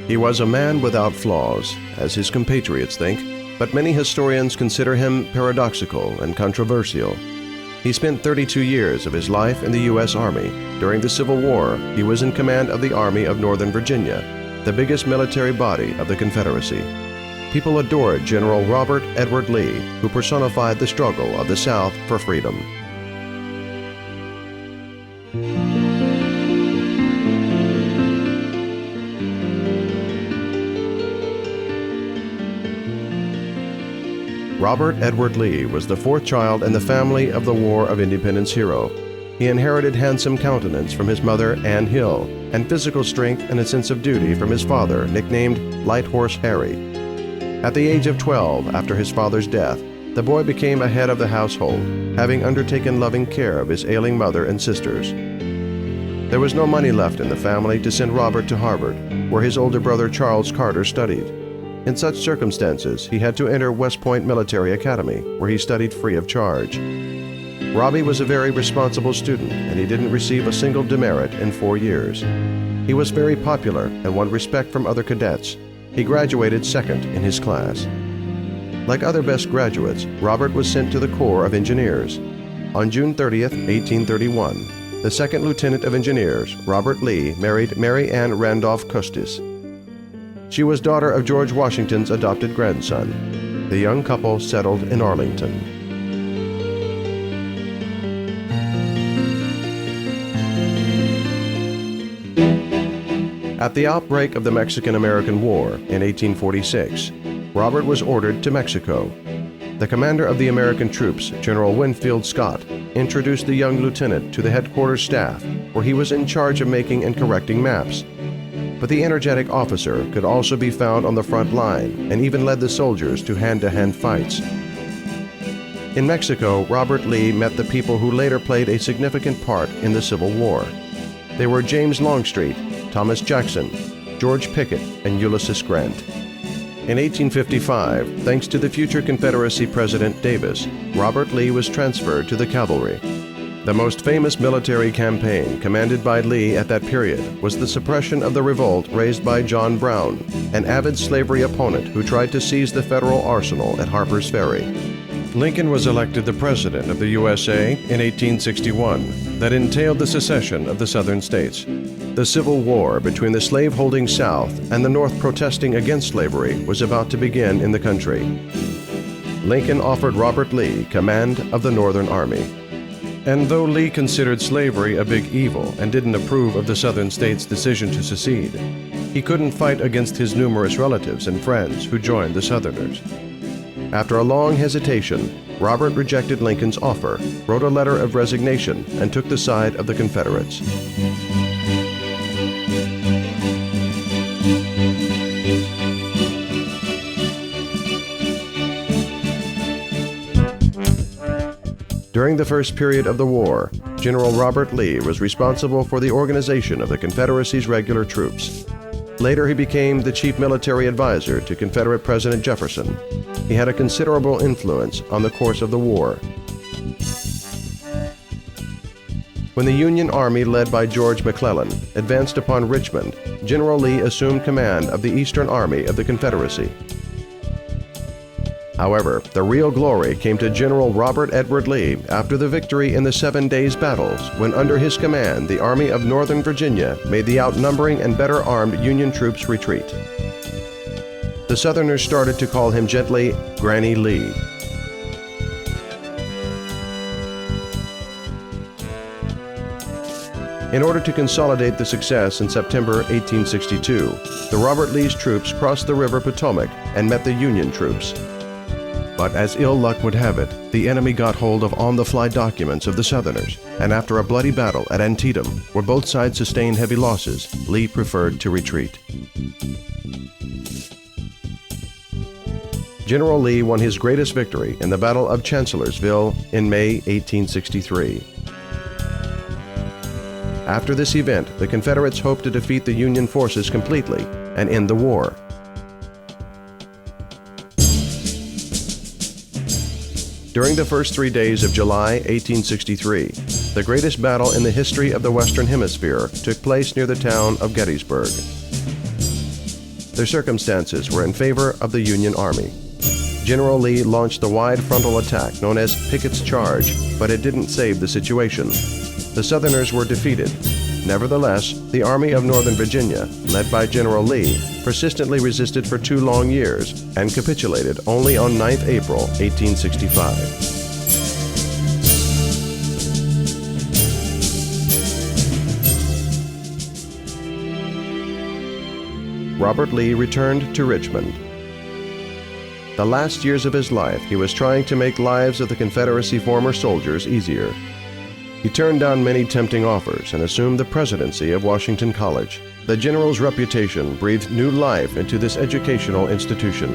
He was a man without flaws, as his compatriots think, but many historians consider him paradoxical and controversial. He spent 32 years of his life in the U.S. Army. During the Civil War, he was in command of the Army of Northern Virginia, the biggest military body of the Confederacy. People adored General Robert Edward Lee, who personified the struggle of the South for freedom. Robert Edward Lee was the fourth child in the family of the War of Independence hero. He inherited handsome countenance from his mother, Anne Hill, and physical strength and a sense of duty from his father, nicknamed Light Horse Harry. At the age of 12, after his father's death, the boy became a head of the household, having undertaken loving care of his ailing mother and sisters. There was no money left in the family to send Robert to Harvard, where his older brother Charles Carter studied. In such circumstances, he had to enter West Point Military Academy, where he studied free of charge. Robbie was a very responsible student, and he didn't receive a single demerit in 4 years. He was very popular and won respect from other cadets. He graduated second in his class. Like other best graduates, Robert was sent to the Corps of Engineers. On June 30th, 1831, the second lieutenant of engineers, Robert Lee, married Mary Ann Randolph Custis. She was daughter of George Washington's adopted grandson. The young couple settled in Arlington. At the outbreak of the Mexican-American War in 1846, Robert was ordered to Mexico. The commander of the American troops, General Winfield Scott, introduced the young lieutenant to the headquarters staff, where he was in charge of making and correcting maps. But the energetic officer could also be found on the front line and even led the soldiers to hand-to-hand fights. In Mexico, Robert Lee met the people who later played a significant part in the Civil War. They were James Longstreet, Thomas Jackson, George Pickett, and Ulysses Grant. In 1855, thanks to the future Confederacy President Davis, Robert Lee was transferred to the cavalry. The most famous military campaign commanded by Lee at that period was the suppression of the revolt raised by John Brown, an avid slavery opponent who tried to seize the federal arsenal at Harper's Ferry. Lincoln was elected the President of the USA in 1861. That entailed the secession of the Southern states. The Civil War between the slave-holding South and the North protesting against slavery was about to begin in the country. Lincoln offered Robert Lee command of the Northern Army. And though Lee considered slavery a big evil and didn't approve of the Southern states' decision to secede, he couldn't fight against his numerous relatives and friends who joined the Southerners. After a long hesitation, Robert rejected Lincoln's offer, wrote a letter of resignation, and took the side of the Confederates. During the first period of the war, General Robert Lee was responsible for the organization of the Confederacy's regular troops. Later, he became the chief military advisor to Confederate President Jefferson. He had a considerable influence on the course of the war. When the Union Army, led by George McClellan, advanced upon Richmond, General Lee assumed command of the Eastern Army of the Confederacy. However, the real glory came to General Robert Edward Lee after the victory in the 7 Days Battles, when under his command the Army of Northern Virginia made the outnumbering and better armed Union troops retreat. The Southerners started to call him gently Granny Lee. In order to consolidate the success in September 1862, the Robert Lee's troops crossed the River Potomac and met the Union troops. But as ill luck would have it, the enemy got hold of on-the-fly documents of the Southerners, and after a bloody battle at Antietam, where both sides sustained heavy losses, Lee preferred to retreat. General Lee won his greatest victory in the Battle of Chancellorsville in May 1863. After this event, the Confederates hoped to defeat the Union forces completely and end the war. During the first 3 days of July 1863, the greatest battle in the history of the Western Hemisphere took place near the town of Gettysburg. Their circumstances were in favor of the Union Army. General Lee launched the wide frontal attack known as Pickett's Charge, but it didn't save the situation. The Southerners were defeated. Nevertheless, the Army of Northern Virginia, led by General Lee, persistently resisted for 2 long years and capitulated only on 9th April, 1865. Robert Lee returned to Richmond. The last years of his life, he was trying to make lives of the Confederacy former soldiers easier. He turned down many tempting offers and assumed the presidency of Washington College. The general's reputation breathed new life into this educational institution.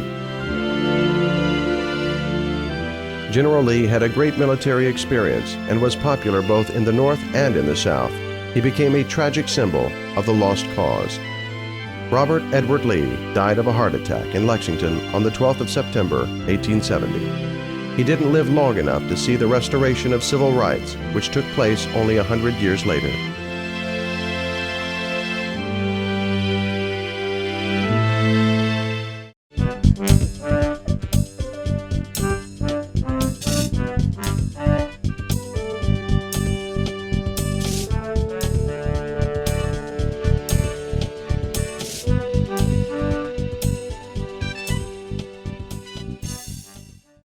General Lee had a great military experience and was popular both in the North and in the South. He became a tragic symbol of the lost cause. Robert Edward Lee died of a heart attack in Lexington on the 12th of September, 1870. He didn't live long enough to see the restoration of civil rights, which took place only 100 years later.